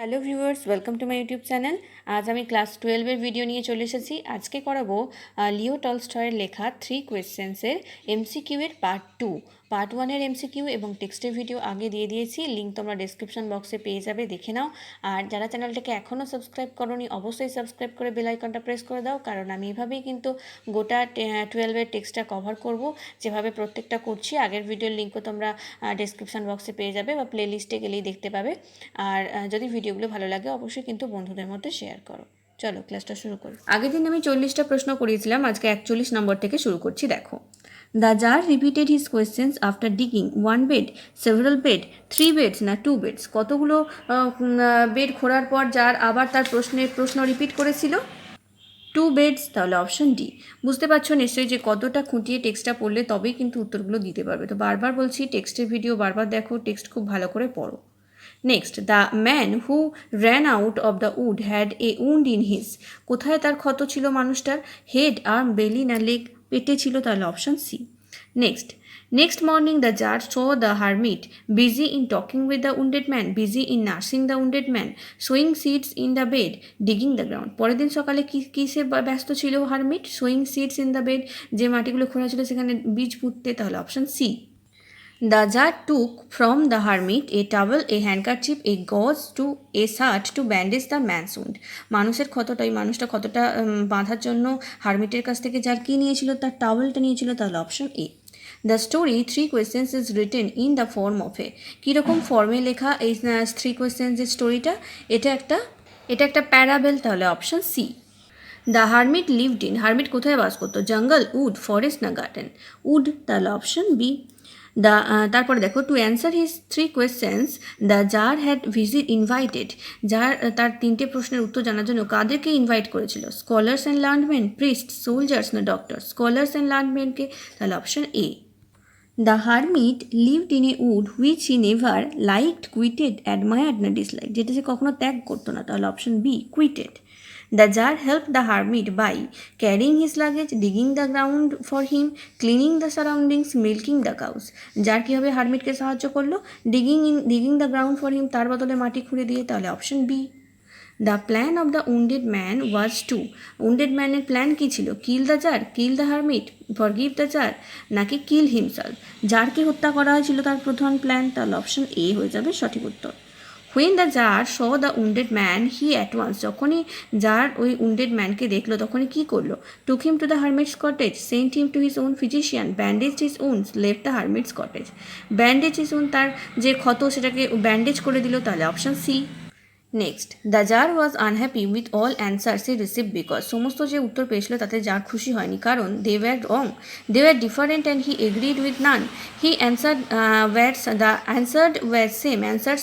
Hello viewers, welcome to my YouTube channel. আজ আমি class 12-এর video নিয়ে চলে এসেছি। আজকে করাবো লিও টলস্টয়ের লেখা 3 কোয়েশ্চেন্সের এমসিকিউ এর পার্ট 2। পার্ট 1-এর এমসিকিউ এবং টেক্সটের ভিডিও আগে দিয়ে দিয়েছি, লিঙ্ক তোমরা ডেসক্রিপশন বক্সে পেয়ে যাবে, দেখে নাও। আর যারা চ্যানেলটাকে এখনও সাবস্ক্রাইব করোনি অবশ্যই সাবস্ক্রাইব করে বেল আইকনটা প্রেস করে দাও, কারণ আমি এভাবেই কিন্তু গোটা 12-এর টেক্সটটা কভার করব, যেভাবে প্রত্যেকটা করছি। আগের ভিডিওর লিঙ্কও তোমরা ডেসক্রিপশন বক্সে পেয়ে যাবে বা প্লে লিস্টে গেলেই দেখতে পাবে। আর যদি ভিডিওগুলো ভালো লাগে অবশ্যই কিন্তু বন্ধুদের মধ্যে শেয়ার করো। চলো ক্লাসটা শুরু করি। আগের দিন আমি 40টা প্রশ্ন করিয়েছিলাম, আজকে 41 নম্বর থেকে শুরু করছি। দেখো, the czar repeated his questions after digging 1 bed, several bed, 3 beds না 2 বেডস। কতগুলো বেড খোঁড়ার পর জার আবার তার প্রশ্ন রিপিট করেছিল? 2 বেডস, তাহলে অপশন ডি। বুঝতে পারছো নিশ্চয়ই যে কতটা খুঁটিয়ে টেক্সটটা পড়লে তবেই কিন্তু উত্তরগুলো দিতে পারবে। তো বারবার বলছি, টেক্সটের ভিডিও বারবার দেখো, টেক্সট খুব ভালো করে পড়ো। Next, the man who ran out of the wood had a wound in his. কোথায় তার ক্ষত ছিল মানুষটার? হেড, আর্ম, বেলি না লেগ? পেটে ছিল, তাহলে option C. Next morning the czar saw the hermit busy in talking with the wounded man, busy in nursing the wounded man, sowing seeds in the bed, digging the ground. পরের দিন সকালে কিসে ব্যস্ত ছিল হারমিট? Sowing seeds in the bed, যে মাটিগুলো খোঁড়া ছিল সেখানে বীজ পুঁততে, তাহলে option C. The jar took from the hermit a towel, a handkerchief, a gauze to a shirt to bandage the man's wound. মানুষের ক্ষতটা, এই মানুষটা ক্ষতটা বাঁধার জন্য হারমিটের কাছ থেকে যার কী নিয়েছিল? তার টাওয়েলটা নিয়েছিল, তাহলে option A. The story 3 questions is written in the form of A. কীরকম ফর্মে লেখা এই 3 কোয়েশ্চেন্সের স্টোরিটা? এটা একটা প্যারাবেল, তাহলে option C. The hermit lived in, hermit কোথায় বাস করতো? জঙ্গল, উড, ফরেস্ট না গার্ডেন? উড, তাহলে অপশন বি। তারপরে দেখো, to answer his 3 questions the czar had invited, যার তার 3টে প্রশ্নের উত্তর জানার জন্য কাদেরকে ইনভাইট করেছিল? Scholars and learned men, priest, soldiers না ডক্টর? স্কলার্স অ্যান্ড লার্নমেনকে, তাহলে option A. The hermit lived in a wood which he never liked, quitted, admired না ডিসলাইক? যেটা সে কখনো ত্যাগ করতো না, তাহলে option B, quitted. The jar helped the hermit by carrying his luggage, digging the ground for him, cleaning the surroundings, milking the cows. Czar কীভাবে হারমিটকে সাহায্য করলো? Digging the ground for him, তার বদলে মাটি খুঁড়ে দিয়ে, তাহলে option B. The plan of the wounded man was to, wounded ম্যানের প্ল্যান কী ছিল? Kill the czar, kill the hermit, forgive the czar, নাকি কিল হিমসেলফ? জারকে হত্যা করা হয়েছিল তার প্রধান প্ল্যান, তাহলে অপশন এ হয়ে যাবে সঠিক উত্তর। When the jar saw the wounded man, he at once, যখনই জার ওই উন্ডেড ম্যানকে দেখলো তখনই কী করলো? took him to the hermit's cottage, sent him to his own physician, bandaged his wounds, left the hermit's cottage. bandage his wound, তার যে ক্ষত সেটাকে bandage করে দিল, তাহলে option C. Next, the czar was unhappy with all answers he receive because, সমস্ত যে উত্তর পেয়েছিল তাতে জার খুশি হয়নি, কারণ they were wrong, they were different and he agreed with none. He answers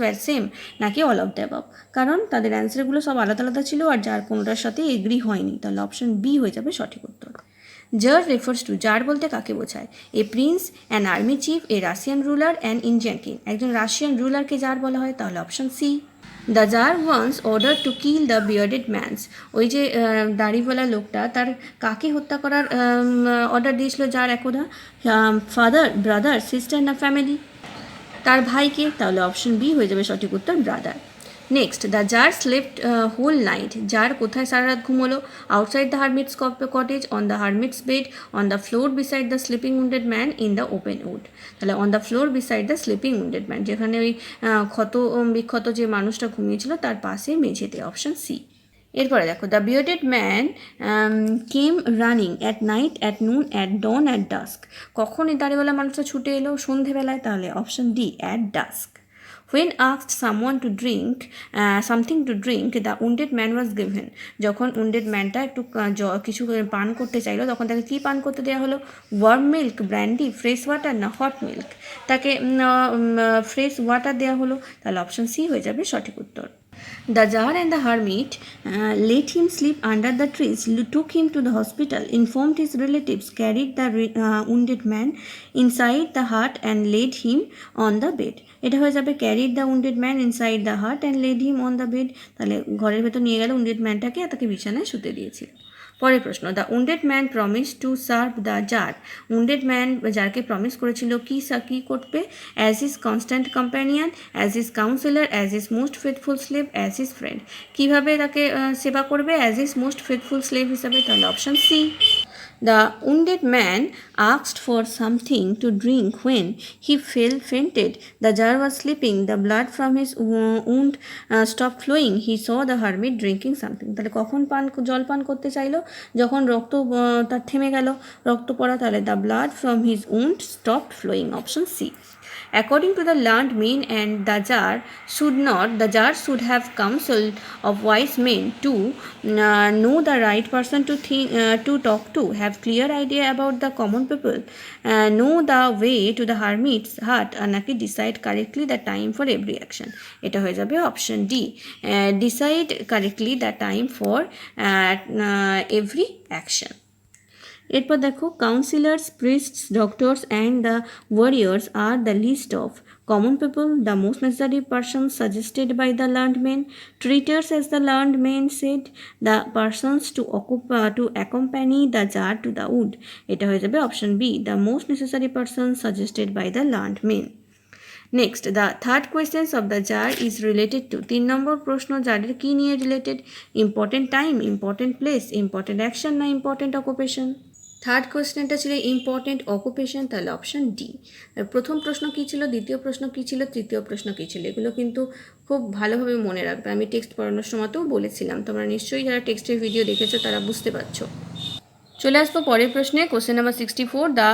were same, নাকি অল অফ দ্য অ্যাবাভ? কারণ তাদের অ্যান্সারগুলো সব আলাদা আলাদা ছিল আর যার কোনোটার সাথে এগ্রি হয়নি, তাহলে অপশন বি হয়ে যাবে সঠিক উত্তর। জার রেফার্স টু, জার বলতে কাকে বোঝায়? A prince, an army chief, a Russian ruler, an Indian king. একজন রাশিয়ান রুলারকে জার বলা হয়, তাহলে option C. The tsar once order to kill the bearded mans, ওই যে দাড়িওয়ালা লোকটা তার কাকে হত্যা করার অর্ডার দিয়েছিল জার একদা? ফাদার, ব্রাদার, সিস্টার না ফ্যামিলি? তার ভাইকে, তাহলে অপশন বি হয়ে যাবে সঠিক উত্তর, brother. Next, the jar slept whole night, jar কোথায় সারা রাত ঘুমোলো? Outside the হারমিটস cottage, on the হারমিটস bed, on the floor beside the sleeping wounded man, in the open would? তাহলে on the floor beside the sleeping wounded man, যেখানে ওই বিক্ষত যে মানুষটা ঘুমিয়েছিল তার পাশে মেঝেতে, অপশন সি। এরপরে দেখো, the bearded man came running at night, at noon, at dawn, at dusk. কখন এই দাড়িওয়ালা মানুষটা ছুটে এলো? সন্ধেবেলায়, তাহলে option D, at dusk. When asked someone to drink something to drink, the wounded man was given. যখন wounded ম্যানটা একটু কিছু পান করতে চাইলো তখন তাকে কী পান করতে দেওয়া হলো? Warm milk, brandy, fresh water না হট মিল্ক? তাকে ফ্রেশ ওয়াটার দেওয়া হলো, তাহলে অপশন সি হয়ে যাবে সঠিক উত্তর। The jar and the hermit let him sleep under the trees, took him to the hospital, informed his relatives, carried the wounded man inside the hut and laid him on the bed. এটা হয়ে যাবে carried the wounded man inside the hut and laid him on the bed, তাহলে ঘরের ভেতর নিয়ে গেল wounded ম্যানটাকে আর তাকে বিছানায় শুতে দিয়েছিল। পরের প্রশ্ন, the wounded man promise to serve the tsar. Wounded man জারকে প্রমিস করেছিল কি করবে? As his constant companion, as his counsellor, as his most faithful slave, as his friend. কীভাবে তাকে সেবা করবে? As his most faithful slave হিসাবে, তাহলে option C. The wounded man asked for something to drink when he fell fainted. The jar was slipping. The blood from his wound stopped flowing. He saw the hermit drinking something. তাহলে কখন জল পান করতে চাইলো? যখন রক্ত তার থেমে গেল, রক্ত পড়া, তাহলে the blood from his wound stopped flowing. Option C. According to the learned men and the jar should have counsel of wise men to know the right person to talk to, have clear idea about the common people, know the way to the hermit's hut, নাকি decide correctly the time for every action. এটা হয়ে যাবে option D, decide correctly the time for every action. এরপর দেখো, counsellors, priests, doctors and the warriors আর the list of common people, the most necessary persons suggested by the learned men, treaters as the learned men said, the persons to accompany the jar to the wood. এটা হয়ে যাবে option B, the most necessary persons suggested by the learned men. Next, the third questions of the czar is related to. 3 নম্বর প্রশ্ন জারের কী নিয়ে related? Important time, important place, important action, না important occupation? Third কোয়েশ্চেনটা ছিল important occupation, তাহলে option D. প্রথম প্রশ্ন কী ছিল, দ্বিতীয় প্রশ্ন কী ছিল, তৃতীয় প্রশ্ন কী ছিল, এগুলো কিন্তু খুব ভালোভাবে মনে রাখবে। আমি টেক্সট পড়ানোর সময়তেও বলেছিলাম, তোমরা নিশ্চয়ই যারা টেক্সটের ভিডিও দেখেছো তারা বুঝতে পারছো। চলে আসবো পরের প্রশ্নে। Question number 64, the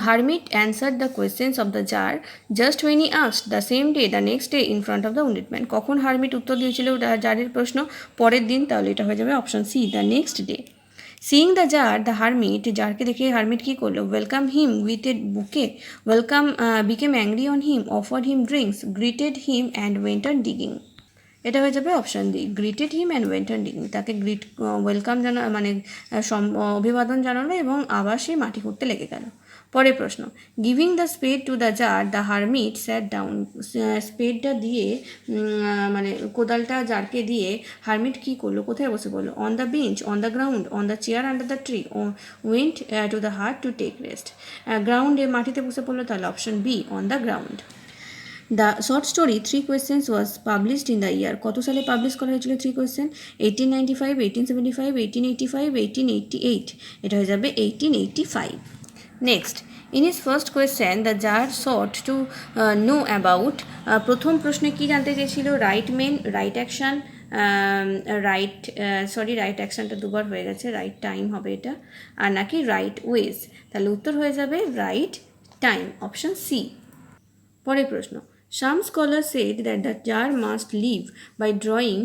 hermit answer the questions of the czar just when he asked the same day the next day in front of the wounded man. কখন হারমিট উত্তর দিয়েছিল জারের প্রশ্ন? পরের দিন, তাহলে এটা হয়ে যাবে option C, the next day. Seeing the tsar, the hermit, জারকে দেখে হারমিট কী করলো? Welcome him with a bouquet, welcome became angry on him, offered him drinks, greeted him and went on digging. এটা হয়ে যাবে option D, greeted him and went on digging. তাকে welcome মানে অভিবাদন জানালো এবং আবার সে মাটি খুঁড়তে লেগে গেল। পরের প্রশ্ন, giving the spade to the tsar, the hermit sat down. স্পেডটা দিয়ে মানে কোদালটা জারকে দিয়ে হারমিট কী করলো? কোথায় বসে পড়লো? On the bench, on the ground, on the chair under the tree, went to the hut to take rest. গ্রাউন্ডে, মাটিতে বসে পড়লো, তাহলে option B, on the ground. The short story 3 questions was published in the year. কত সালে publish করা হয়েছিল 3 question? 1895, 1875, 1885, 1888। এটা হয়ে যাবে 1885। Next, in his first question the tsar sought to know about. প্রথম প্রশ্নে কী জানতে চেয়েছিল? Right men, right action, right অ্যাকশানটা দুবার হয়ে গেছে, রাইট টাইম হবে এটা, আর নাকি রাইট ওয়েজ। তাহলে উত্তর হয়ে যাবে রাইট টাইম, অপশান সি। পরের প্রশ্ন, some scholars said that the jar must live by drawing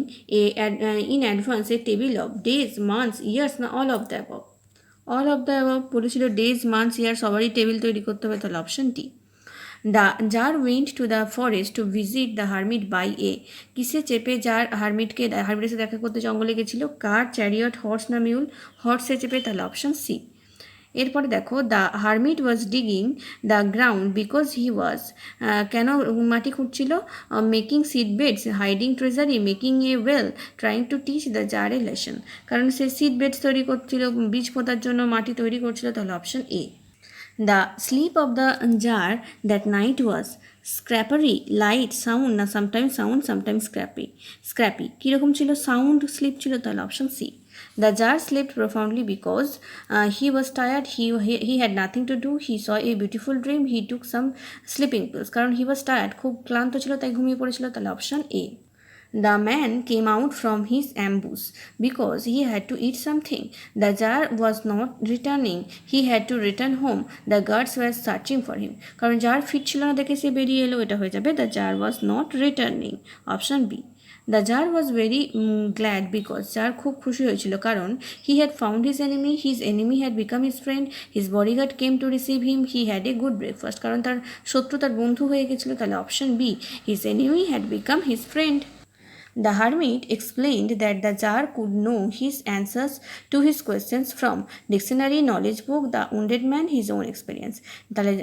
in advance a table of days, months, years, না all of the above? all of the above বলেছিল, days, months, years, সবারই table তৈরি করতে হবে, তাহলে option D. The czar went to the forest to visit the hermit by a। কিসে চেপে jar হারমিটের সাথে দেখা করতে জঙ্গলে গেছিল? কার, চ্যারিয়ট, হর্স না মিউল? হর্সে চেপে, তাহলে অপশন সি। এরপরে দেখো, the hermit was digging the ground because he was, কেন মাটি খুঁড়ছিল? Making seed beds, hiding treasury, making a well, trying to teach the tsar a lesson. কারণ সে সিড বেডস তৈরি করছিল, বীজ পোতার জন্য মাটি তৈরি করছিল, তাহলে option A. The sleep of the tsar that night was scrappy, light, sound, না সামটাইমস সাউন্ড সামটাইমস স্ক্র্যাপি। কীরকম ছিল? সাউন্ড স্লিপ ছিল, তাহলে option C. The jar slept profoundly because he was tired. He had nothing to do. He saw a beautiful dream. He took some sleeping pills. কারণ he was tired, খুব ক্লান্ত ছিল, তাই ঘুমিয়ে পড়েছিল, তাহলে option A. The man came out from his ambush because he had to eat something. The jar was not returning. He had to return home. The guards were searching for him. কারণ jar fit ছিল না দেখে সে বেরিয়ে এলো, এটা হয়ে যাবে the jar was not returning, option B. The czar was very glad because, czar খুব খুশি হয়েছিল কারণ he had found his enemy had become his friend, his bodyguard came to receive him, he had a good breakfast. কারণ তার শত্রু তার বন্ধু হয়ে গেছিলো, তাহলে option B, his enemy had become his friend. The hermit explained that the jar could know his answers to his questions from dictionary, knowledge book, the wounded man, his own experience. তাহলে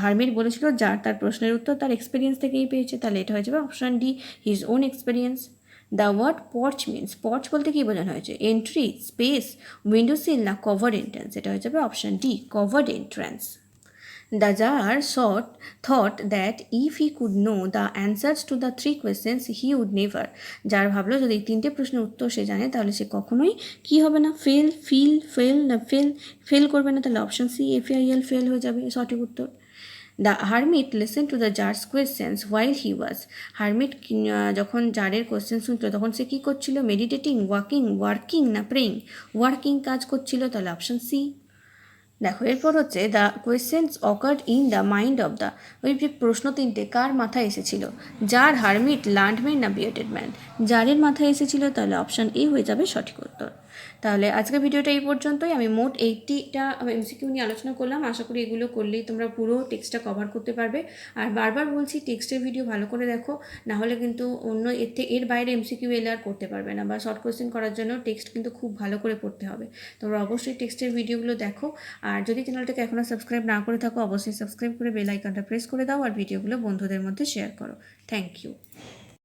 hermit বলেছিল jar তার প্রশ্নের উত্তর তার experience থেকেই পেয়েছে, তাহলে এটা হয়ে যাবে option D, his own experience. The word porch means, porch বলতে কী বোঝানো হয়েছে? এন্ট্রি, স্পেস, উইন্ডো সিল না কভার্ড এন্ট্রান্স? এটা হয়ে যাবে option D, covered entrance. The jar thought that if he could know the answers to the 3 questions he would never, যার ভাবলো যদি এই 3টে প্রশ্নের উত্তর সে জানে তাহলে সে কখনোই কী হবে না, ফেল করবে না। তাহলে অপশান সি, FAIL, ফেল হয়ে যাবে সঠিক উত্তর। The hermit listen to the jars questions while he was, hermit যখন জারের কোয়েশ্চেন শুনছিল তখন সে কী করছিল? মেডিটেটিং, ওয়ার্কিং না প্রেইং? ওয়ার্কিং কাজ করছিল, তাহলে অপশান সি। দেখো এরপর হচ্ছে the questions occurred in the mind of the, ওই যে প্রশ্ন 3টে কার মাথায় এসেছিল? জার, হারমিট, লার্নম্যান না বিয়ার্ডেড ম্যান? জারের মাথায় এসেছিল, তাহলে অপশান এ হয়ে যাবে সঠিক উত্তর। তাহলে আজকের ভিডিওটা এই পর্যন্তই। আমি মোট 80টা MCQ নিয়ে আলোচনা করলাম। আশা করি এগুলো করলেই তোমরা পুরো টেক্সটটা কভার করতে পারবে। আর বারবার বলছি টেক্সটের ভিডিও ভালো করে দেখো, নাহলে কিন্তু অন্য এর বাইরে MCQ এলে আর করতে পারবে না, বা শর্ট কোয়েশ্চেন করার জন্য টেক্সট কিন্তু খুব ভালো করে পড়তে হবে। তোমরা অবশ্যই টেক্সটের ভিডিওগুলো দেখো। আর যদি চ্যানেলটাকে এখনও সাবস্ক্রাইব না করে থাকো অবশ্যই সাবস্ক্রাইব করে বেল আইকনটা প্রেস করে দাও, আর ভিডিওগুলো বন্ধুদের মধ্যে শেয়ার করো। Thank you.